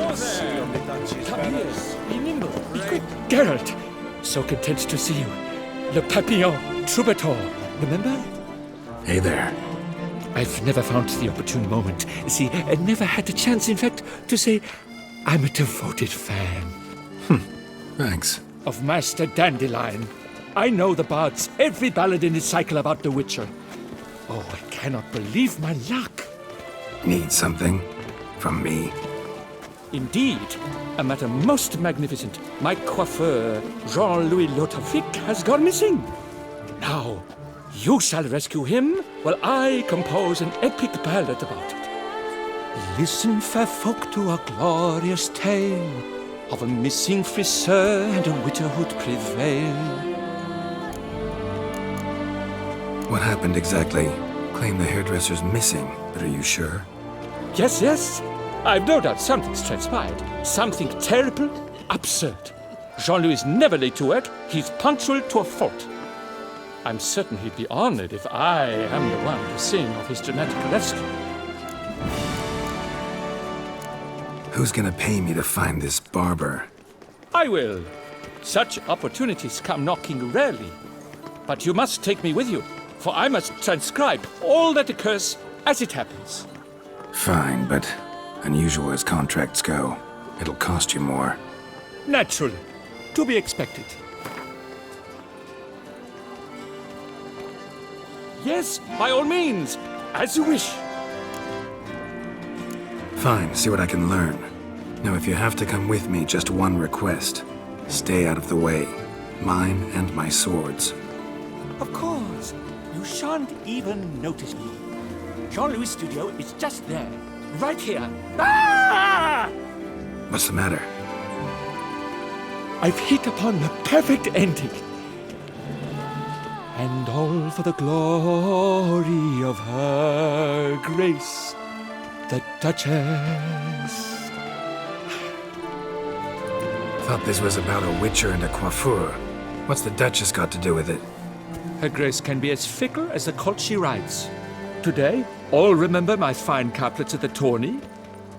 Come here, be nimble, be quick. Geralt, so content to see you. Le Papillon, Troubadour, remember? Hey there. I've never found the opportune moment. See, I never had the chance, in fact, to say I'm a devoted fan. Thanks. Of Master Dandelion. I know the bards, every ballad in his cycle about the Witcher. Oh, I cannot believe my luck. Need something? From me? Indeed, a matter most magnificent. My coiffeur, Jean-Louis Lotafic, has gone missing. Now, you shall rescue him while I compose an epic ballad about it. Listen, fair folk, to a glorious tale of a missing friseur and a widowhood prevail. What happened exactly? Claim the hairdresser's missing, but are you sure? Yes, yes. I've no doubt something's transpired. Something terrible, absurd. Jean-Louis is never late to work. He's punctual to a fault. I'm certain he'd be honored if I am the one to sing of his dramatic rescue. Who's gonna pay me to find this barber? I will. Such opportunities come knocking rarely. But you must take me with you, for I must transcribe all that occurs as it happens. Fine, but unusual as contracts go, it'll cost you more. Naturally. To be expected. Yes, by all means. As you wish. Fine, see what I can learn. Now, if you have to come with me, just one request. Stay out of the way. Mine and my swords. Of course. You shan't even notice me. Jean-Louis' studio is just there. Right here. Ah! What's the matter? I've hit upon the perfect ending. And all for the glory of her grace, the Duchess. Thought this was about a witcher and a coiffeur. What's the Duchess got to do with it? Her grace can be as fickle as the colt she rides. Today, all remember my fine couplets at the tourney.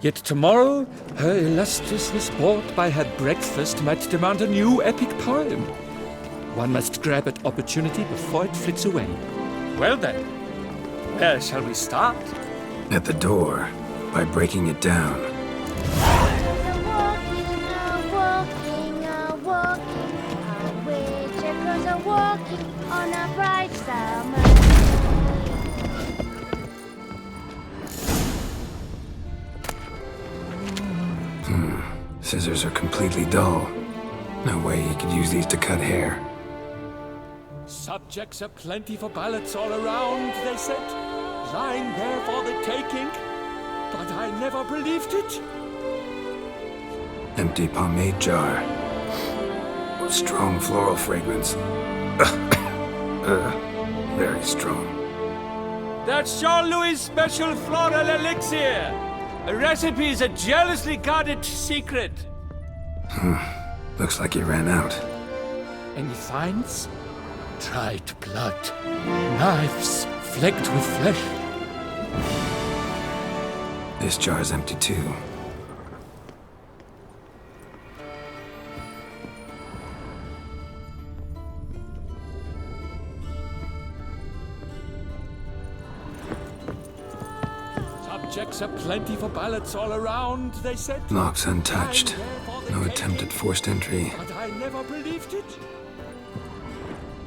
Yet tomorrow, her illustriousness bought by her breakfast might demand a new epic poem. One must grab at opportunity before it flits away. Well then, where shall we start? At the door, by breaking it down. Walking on a bright summer. Scissors are completely dull. No way he could use these to cut hair. Subjects aplenty for ballads all around, they said, lying there for the taking. But I never believed it. Empty pomade jar. Strong floral fragrance. Very strong. That's Jean-Louis' special floral elixir. A recipe is a jealously guarded secret. Looks like he ran out. Any finds? Dried blood. Knives flecked with flesh. This jar's empty too. Subjects aplenty for ballads all around, they said. Locks untouched. No attempt at forced entry. But I never believed it.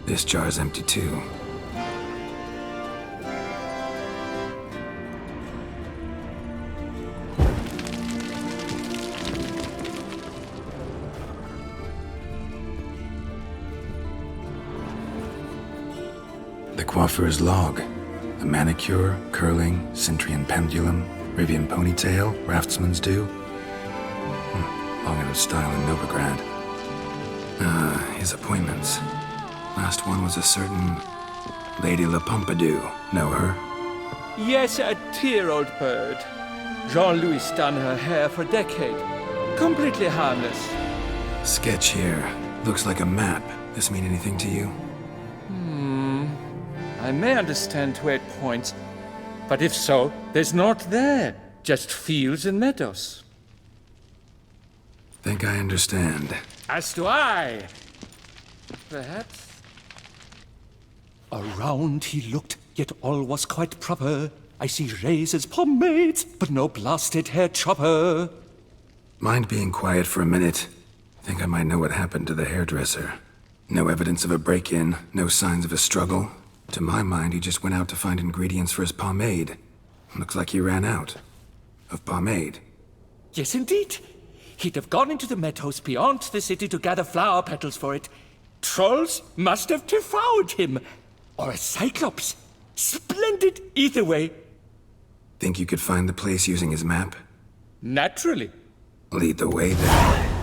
This jar's empty too. The coiffeur's log. A manicure, curling, Cintrian pendulum, Rivian ponytail, raftsman's due. Long out of style in Novigrad. His appointments. Last one was a certain Lady La Pompadour. Know her? Yes, a dear old bird. Jean-Louis done her hair for a decade. Completely harmless. Sketch here. Looks like a map. This mean anything to you? I may understand where it points, but if so, there's naught there. Just fields and meadows. Think I understand. As do I. Perhaps. Around he looked, yet all was quite proper. I see razors, pomades, but no blasted hair chopper. Mind being quiet for a minute? Think I might know what happened to the hairdresser. No evidence of a break-in, no signs of a struggle. To my mind, he just went out to find ingredients for his pomade. Looks like he ran out. Of pomade. Yes, indeed. He'd have gone into the meadows beyond the city to gather flower petals for it. Trolls must have devoured him. Or a cyclops. Splendid either way. Think you could find the place using his map? Naturally. Lead the way then.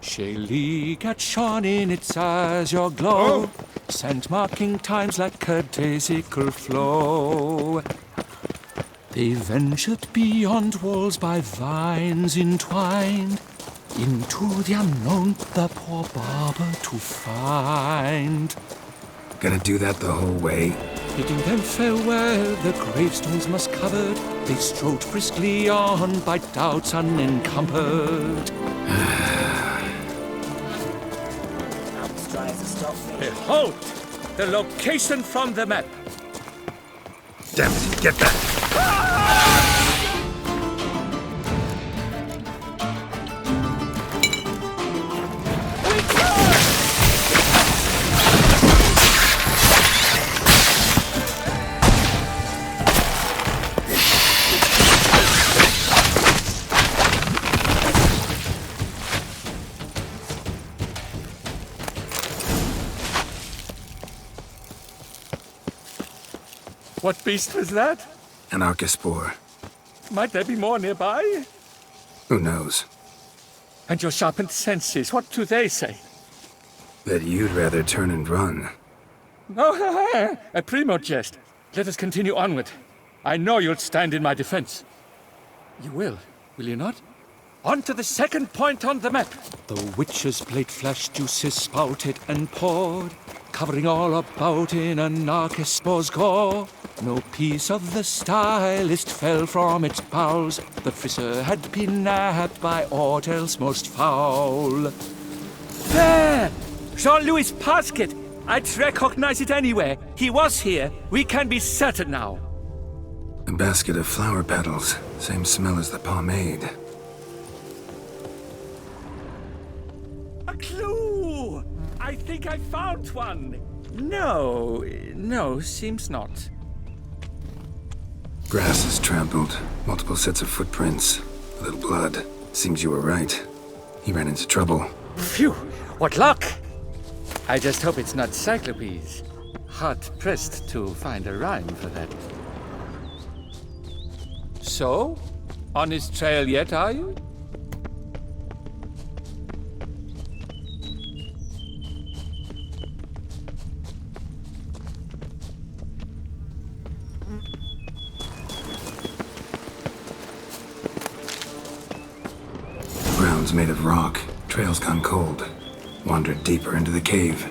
Shaylee at shone in its azure glow, scent marking times like a daisical flow. They ventured beyond walls by vines entwined, into the unknown the poor barber to find. Gotta do that the whole way? Bidding them farewell, the gravestones must covered, they strode briskly on by doubts unencumbered. Behold, the location from the map. Damn it, get back! What beast was that? An Archospore. Might there be more nearby? Who knows? And your sharpened senses, what do they say? That you'd rather turn and run. Oh, a primo jest. Let us continue onward. I know you'll stand in my defense. You will you not? On to the second point on the map. The witch's blade flashed, juices spouted and poured, covering all about in an Archospore's gore. No piece of the stylist fell from its bowels. The frisser had been nabbed by aught else most foul. There! Jean-Louis' basket! I'd recognize it anywhere. He was here. We can be certain now. A basket of flower petals. Same smell as the pomade. A clue! I think I found one. No, seems not. Grass is trampled. Multiple sets of footprints. A little blood. Seems you were right. He ran into trouble. Phew! What luck! I just hope it's not Cyclopes. Hard-pressed to find a rhyme for that. So? On his trail yet, are you? Ground's made of rock. Trail's gone cold. Wandered deeper into the cave.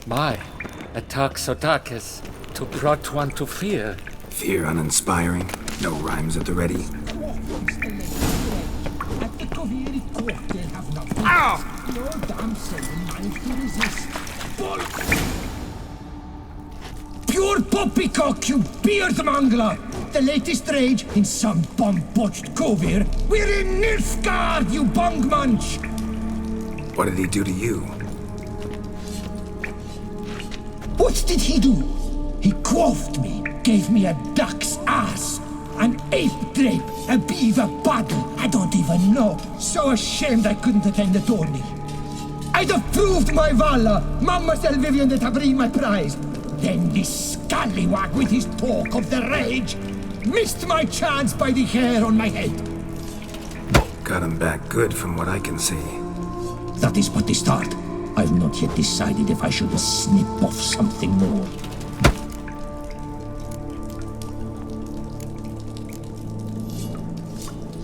My, a Toxotakis, to brought one to fear. Fear uninspiring. No rhymes at the ready. Pure poppycock, you beard mangler! The latest rage in some bomb-botched cove here. We're in Nilfgaard, you bung munch! What did he do to you? What did he do? He quaffed me, gave me a duck's ass, an ape drape, a beaver paddle, I don't even know. So ashamed I couldn't attend the tourney. I'd have proved my valor, Mademoiselle Vivian de Tabry my prize. Then this scallywag with his talk of the rage missed my chance by the hair on my head. Got him back good from what I can see. That is but the start. I've not yet decided if I should snip off something more.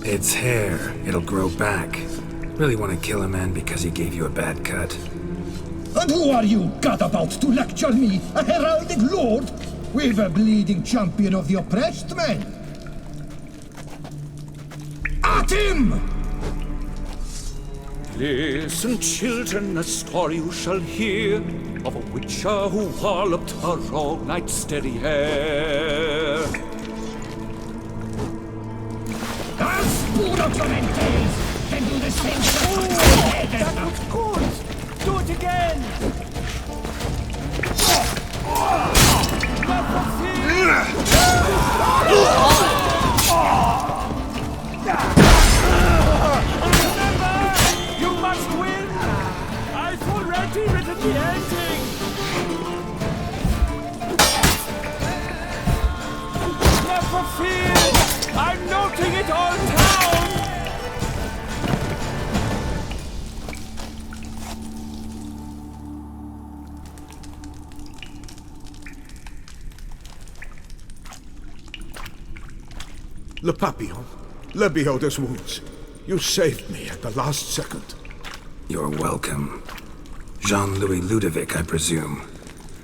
It's hair. It'll grow back. Really want to kill a man because he gave you a bad cut. And who are you, gadabout, to lecture me, a heraldic lord? We've a bleeding champion of the oppressed men. At him! Listen, children, a story you shall hear of a witcher who walloped a rogue knight's steady hair. I'll spoon out your entails, then do the same thing. That was good! Do it again! You must win! I've already written the ending! Never fear! I'm noting it all down! Le Papillon, Le Beholder's wounds. You saved me at the last second. You're welcome. Jean-Louis Ludovic, I presume.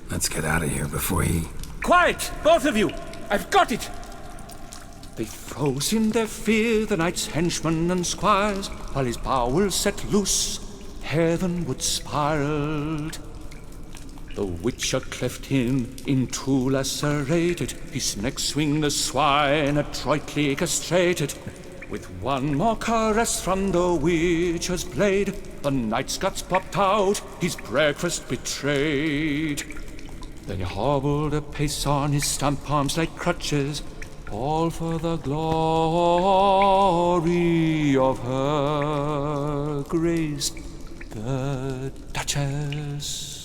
Let's get out of here before he... Quiet, both of you! I've got it! They froze in their fear, the knight's henchmen and squires, while his bowels set loose, heavenward spiraled. The witcher cleft him in two lacerated, his neck swing the swine adroitly castrated. With one more caress from the witcher's blade, the knight's guts popped out, his breakfast betrayed. Then he hobbled a pace on his stump arms like crutches, all for the glory of her grace, the Duchess.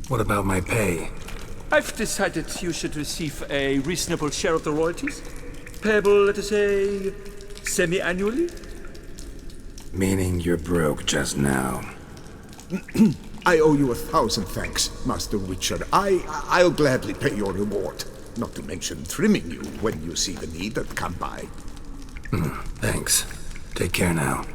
What about my pay? I've decided you should receive a reasonable share of the royalties. Payable, let us say, semi-annually. Meaning you're broke just now. I owe you 1,000 thanks, Master Witcher. I'll gladly pay your reward. Not to mention trimming you when you see the need that come by. Thanks. Take care now.